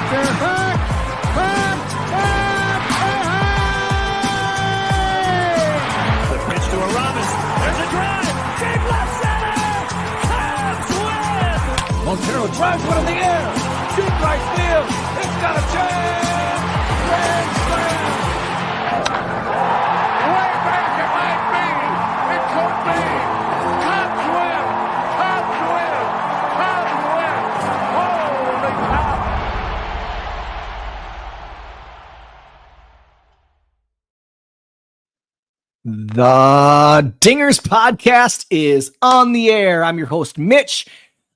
Back, back, back, hey! The pitch to Aramis. There's a drive. Deep left center. Cubs win. Montero drives one in the air. Deep right field. It's got a chance. Grand slam. Way back it might be. It could be. Cubs win. Cubs win. Cubs win. Holy cow. The Dingers podcast is on the air. I'm your host, Mitch.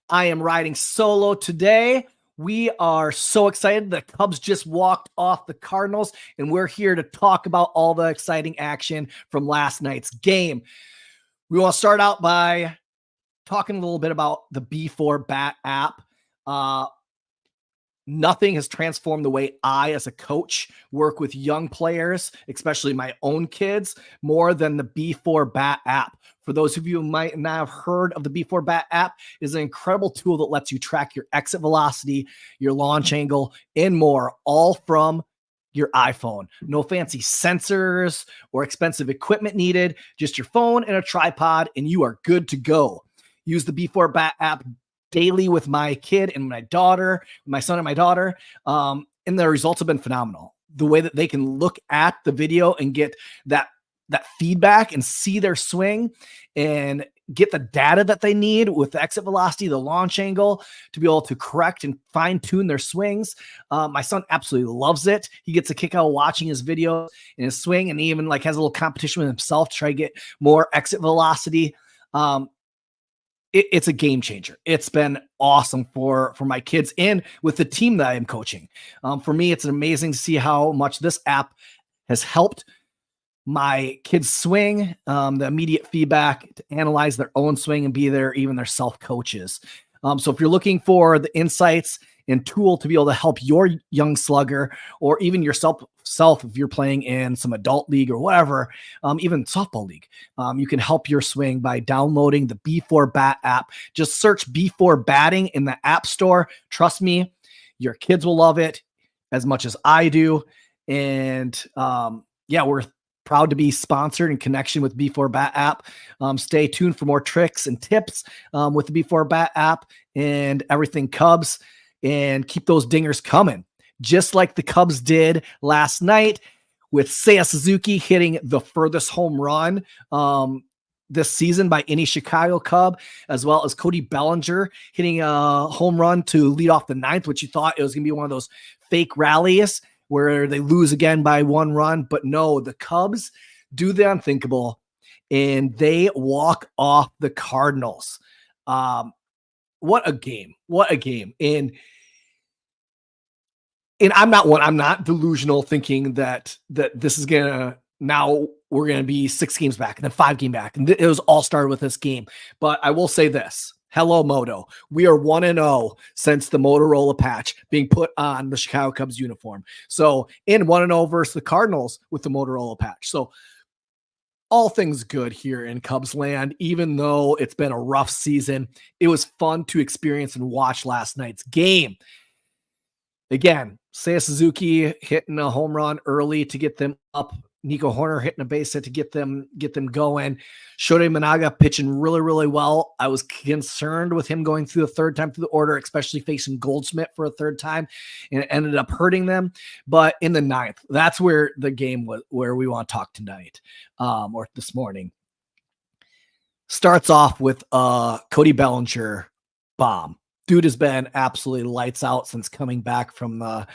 I am riding solo today. We are so excited. The Cubs just walked off the Cardinals, and we're here to talk about all the exciting action from last night's game. We want to start out by talking a little bit about the B4 Bat app. Nothing has transformed the way I, as a coach, work with young players, especially my own kids, more than the B4 Bat app. For those of you who might not have heard of the B4 Bat app, it is an incredible tool that lets you track your exit velocity, your launch angle, and more, all from your iPhone. No fancy sensors or expensive equipment needed, just your phone and a tripod, and you are good to go. Use the B4 Bat app daily with my kid and my daughter, my son and my daughter, and the results have been phenomenal. The way that they can look at the video and get that feedback and see their swing and get the data that they need with the exit velocity, the launch angle, to be able to correct and fine tune their swings. My son absolutely loves it. He gets a kick out of watching his video and his swing, and he even has a little competition with himself to try to get more exit velocity. It's a game changer. It's been awesome for my kids and with the team that I am coaching. For me, it's amazing to see how much this app has helped my kids swing, the immediate feedback to analyze their own swing and be even their self-coaches. So if you're looking for the insights and tool to be able to help your young slugger, or even yourself if you're playing in some adult league or whatever, even softball league, you can help your swing by downloading the B4 Bat app. Just search B4 Batting in the App Store. Trust me, your kids will love it as much as I do. And we're proud to be sponsored in connection with B4 Bat app. Stay tuned for more tricks and tips with the B4 Bat app and everything Cubs. And keep those dingers coming, just like the Cubs did last night with Seiya Suzuki hitting the furthest home run this season by any Chicago Cub, as well as Cody Bellinger hitting a home run to lead off the ninth, which you thought it was going to be one of those fake rallies where they lose again by one run. But no, the Cubs do the unthinkable, and they walk off the Cardinals. What a game. What a game. And I'm not delusional thinking that this is now we're going to be 6 games back and then 5 games back. And it was all started with this game. But I will say this. Hello, Moto. We are 1-0 since the Motorola patch being put on the Chicago Cubs uniform. So in 1-0 versus the Cardinals with the Motorola patch. So all things good here in Cubs land, even though it's been a rough season. It was fun to experience and watch last night's game. Again, Seiya Suzuki hitting a home run early to get them up. Nico Horner hitting a base hit to get them going. Shota Imanaga pitching really, really well. I was concerned with him going through the third time through the order, especially facing Goldschmidt for a third time, and it ended up hurting them. But in the ninth, that's where the game was, where we want to talk tonight, or this morning. Starts off with Cody Bellinger bomb. Dude has been absolutely lights out since coming back from the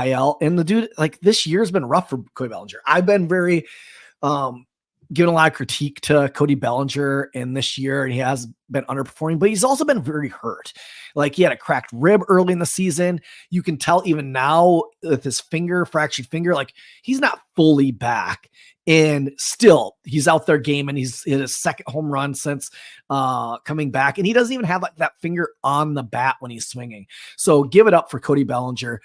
IL. And the dude, this year's been rough for Cody Bellinger. I've been very giving a lot of critique to Cody Bellinger in this year, and he has been underperforming, but he's also been very hurt. He had a cracked rib early in the season. You can tell even now with his fractured finger, he's not fully back. And still, he's out there gaming. He's hit his second home run since coming back. And he doesn't even have that finger on the bat when he's swinging. So give it up for Cody Bellinger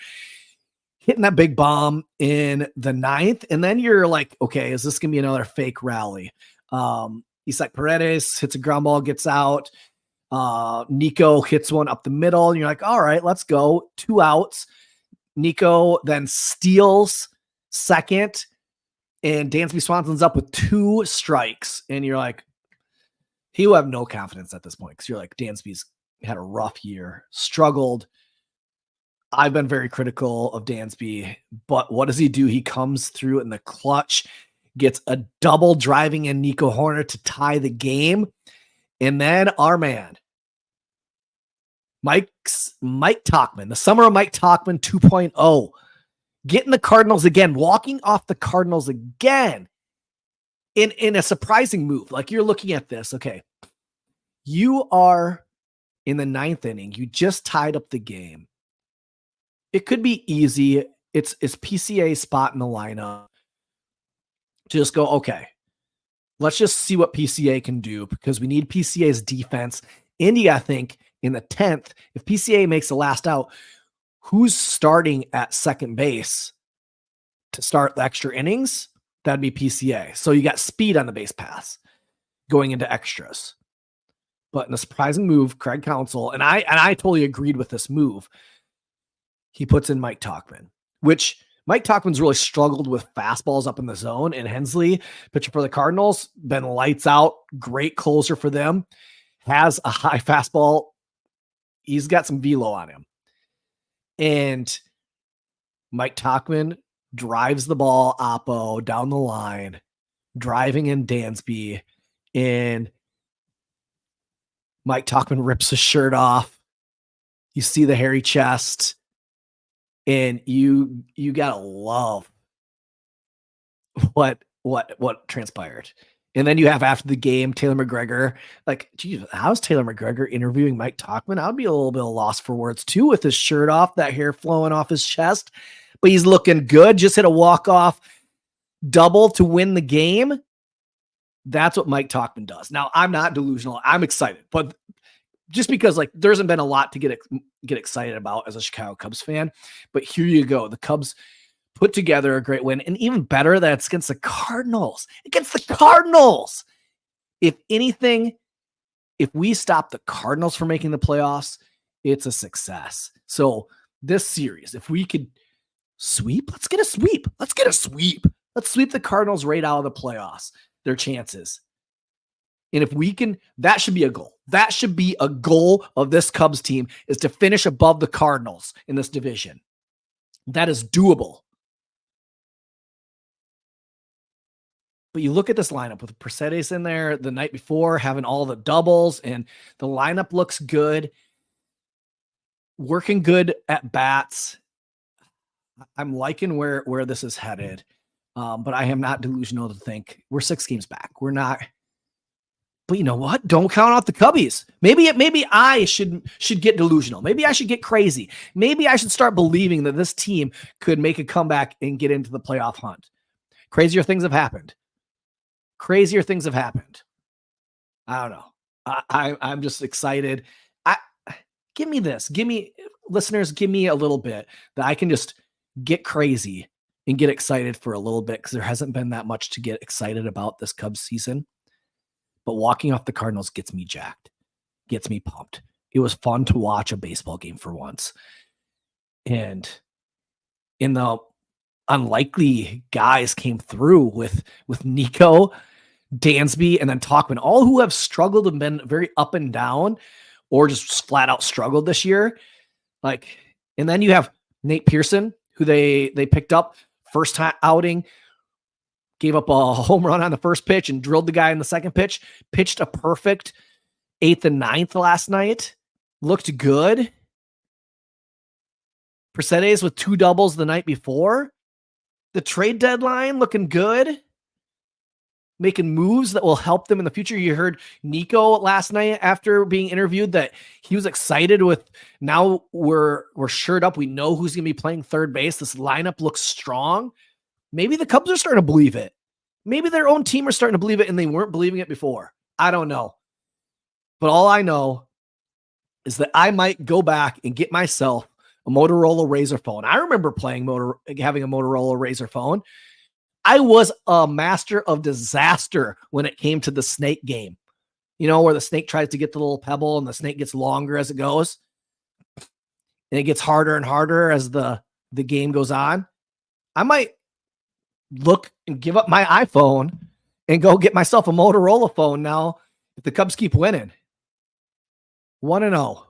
hitting that big bomb in the ninth. And then you're like, okay, is this going to be another fake rally? Isaac Paredes hits a ground ball, gets out. Nico hits one up the middle, and you're like, all right, let's go. 2 outs. Nico then steals second, and Dansby Swanson's up with 2 strikes. And you're like, he will have no confidence at this point because you're like, Dansby's had a rough year, struggled. I've been very critical of Dansby, but what does he do? He comes through in the clutch, gets a double driving in Nico Horner to tie the game. And then our man, Mike Tauchman, the summer of Mike Tauchman 2.0, getting the Cardinals again, walking off the Cardinals again in a surprising move. Like, you're looking at this, okay, you are in the 9th inning. You just tied up the game. It could be easy. It's PCA spot in the lineup. Just go, okay, let's just see what PCA can do because we need PCA's defense. Indy, I think, in the 10th, if PCA makes the last out, who's starting at second base to start the extra innings? That'd be PCA. So you got speed on the base pass going into extras. But in a surprising move, Craig Counsell, and I totally agreed with this move, he puts in Mike Tauchman, which Mike Tauchman's really struggled with fastballs up in the zone, and Hensley, pitcher for the Cardinals, been lights out, great closer for them, has a high fastball. He's got some velo on him. And Mike Tauchman drives the ball oppo down the line, driving in Dansby, and Mike Tauchman rips his shirt off. You see the hairy chest, and you gotta love what transpired. And then you have after the game, Taylor McGregor. Like, geez, how's Taylor McGregor interviewing Mike Tauchman? I would be a little bit lost for words too, with his shirt off, that hair flowing off his chest. But he's looking good. Just hit a walk-off double to win the game. That's what Mike Tauchman does. Now, I'm not delusional. I'm excited. But just because, like, there hasn't been a lot to get excited about as a Chicago Cubs fan. But here you go. The Cubs put together a great win, and even better, that's against the Cardinals. Against the Cardinals! If anything, if we stop the Cardinals from making the playoffs, it's a success. So this series, if we could sweep, let's get a sweep. Let's get a sweep. Let's sweep the Cardinals right out of the playoffs, their chances. And if we can, that should be a goal. That should be a goal of this Cubs team, is to finish above the Cardinals in this division. That is doable. But you look at this lineup with Mercedes in there the night before, having all the doubles, and the lineup looks good. Working good at bats. I'm liking where this is headed. But I am not delusional to think we're 6 games back. We're not. But you know what? Don't count out the Cubbies. Maybe I should get delusional. Maybe I should get crazy. Maybe I should start believing that this team could make a comeback and get into the playoff hunt. Crazier things have happened. Crazier things have happened. I don't know. I'm just excited. Give me this. Listeners, give me a little bit that I can just get crazy and get excited for a little bit, because there hasn't been that much to get excited about this Cubs season. But walking off the Cardinals gets me jacked, gets me pumped. It was fun to watch a baseball game for once. And in the unlikely guys came through with Nico, Dansby, and then Tauchman, all who have struggled and been very up and down, or just flat out struggled this year. Like, and then you have Nate Pearson, who they picked up first time outing, gave up a home run on the first pitch and drilled the guy in the second pitch, pitched a perfect 8th and 9th last night, looked good. Mercedes with 2 doubles the night before. The trade deadline looking good. Making moves that will help them in the future. You heard Nico last night after being interviewed that he was excited with, now we're shored up. We know who's going to be playing third base. This lineup looks strong. Maybe the Cubs are starting to believe it. Maybe their own team are starting to believe it and they weren't believing it before. I don't know. But all I know is that I might go back and get myself a Motorola Razr phone. I remember having a Motorola Razr phone. I was a master of disaster when it came to the snake game. You know, where the snake tries to get the little pebble and the snake gets longer as it goes. And it gets harder and harder as the game goes on. I might look and give up my iPhone and go get myself a Motorola phone now if the Cubs keep winning. 1-0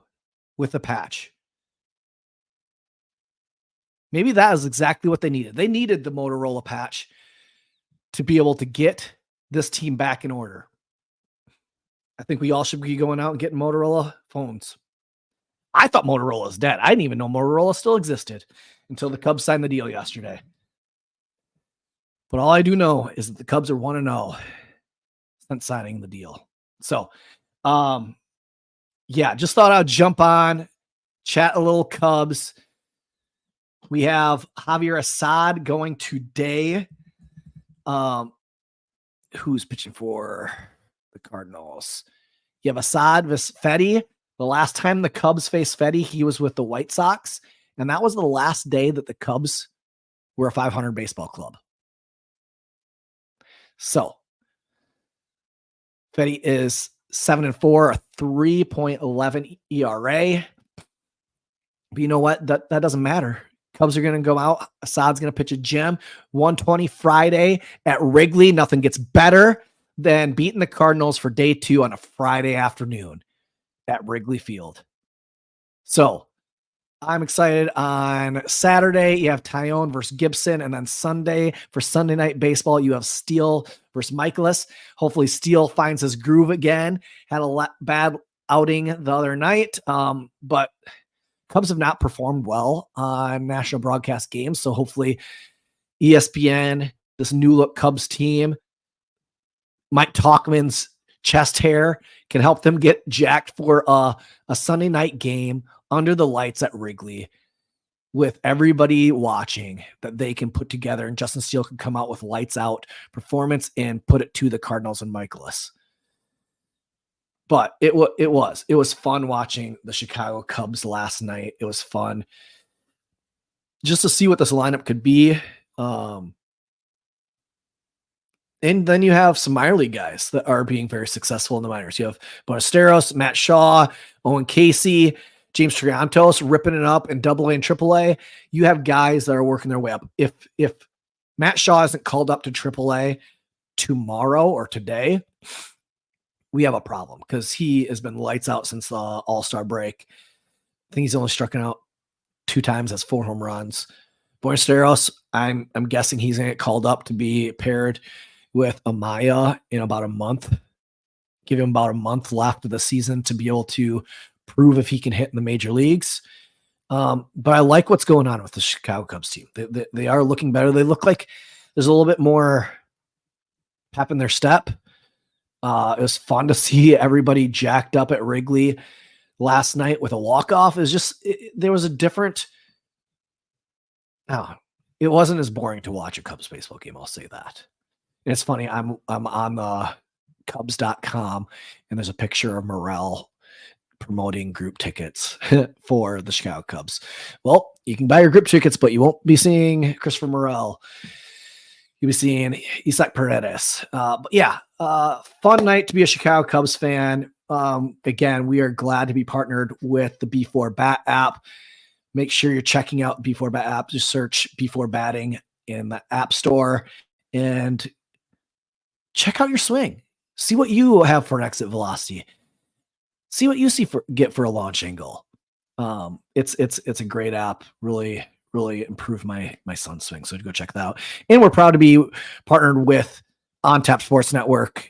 with the patch. Maybe that is exactly what they needed. They needed the Motorola patch to be able to get this team back in order. I think we all should be going out and getting Motorola phones. I thought Motorola was dead. I didn't even know Motorola still existed until the Cubs signed the deal yesterday. But all I do know is that the Cubs are 1-0 since signing the deal. So, yeah, just thought I'd jump on, chat a little Cubs. We have Javier Assad going today. Who's pitching for the Cardinals? You have Assad vs. Fetty. The last time the Cubs faced Fetty, he was with the White Sox, and that was the last day that the Cubs were a 500 baseball club. So, Fetty is 7-4, a 3.11 ERA. But you know what? That doesn't matter. Cubs are going to go out. Assad's going to pitch a gem. 1:20 Friday at Wrigley. Nothing gets better than beating the Cardinals for day 2 on a Friday afternoon at Wrigley Field. So I'm excited. On Saturday, you have Tyone versus Gibson. And then Sunday, for Sunday Night Baseball, you have Steele versus Michaelis. Hopefully Steele finds his groove again. Had a bad outing the other night, but Cubs have not performed well on national broadcast games. So hopefully ESPN, this new look Cubs team, Mike Tauchman's chest hair can help them get jacked for a Sunday night game under the lights at Wrigley with everybody watching that they can put together, and Justin Steele can come out with lights out performance and put it to the Cardinals and Michaelis. But it was fun watching the Chicago Cubs last night. It was fun just to see what this lineup could be. And then you have some minor league guys that are being very successful in the minors. You have Ballesteros, Matt Shaw, Owen Casey, James Triantos ripping it up in AA and AAA. You have guys that are working their way up. If Matt Shaw isn't called up to AAA tomorrow or today, we have a problem because he has been lights out since the All-Star break. I think he's only struck out 2 times. That's 4 home runs. Ballesteros, I'm guessing he's going to get called up to be paired with Amaya in about a month. Give him about a month left of the season to be able to prove if he can hit in the major leagues. But I like what's going on with the Chicago Cubs team. They are looking better. They look like there's a little bit more pep in their step. It was fun to see everybody jacked up at Wrigley last night with a walk-off. There was a different, it wasn't as boring to watch a Cubs baseball game. I'll say that. And it's funny. I'm on the Cubs.com and there's a picture of Morel promoting group tickets for the Chicago Cubs. Well, you can buy your group tickets, but you won't be seeing Christopher Morel. You'll be seeing Isaac Paredes. But yeah, fun night to be a Chicago Cubs fan. Again, we are glad to be partnered with the B4 Bat app. Make sure you're checking out the B4 Bat app. Just search B4 Batting in the App Store and check out your swing. See what you have for an exit velocity. See what you get for a launch angle. It's a great app. Really improved my son's swing. So go check that out. And we're proud to be partnered with On Tap Sports Network,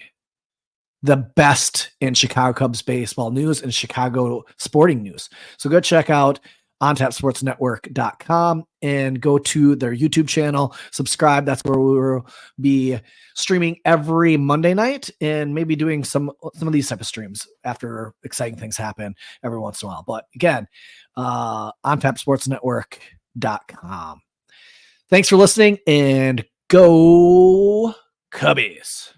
the best in Chicago Cubs baseball news and Chicago sporting news. So go check out ontapsportsnetwork.com and go to their YouTube channel, subscribe. That's where we will be streaming every Monday night and maybe doing some of these type of streams after exciting things happen every once in a while. But again, ontapsportsnetwork.com. Thanks for listening and go Cubbies.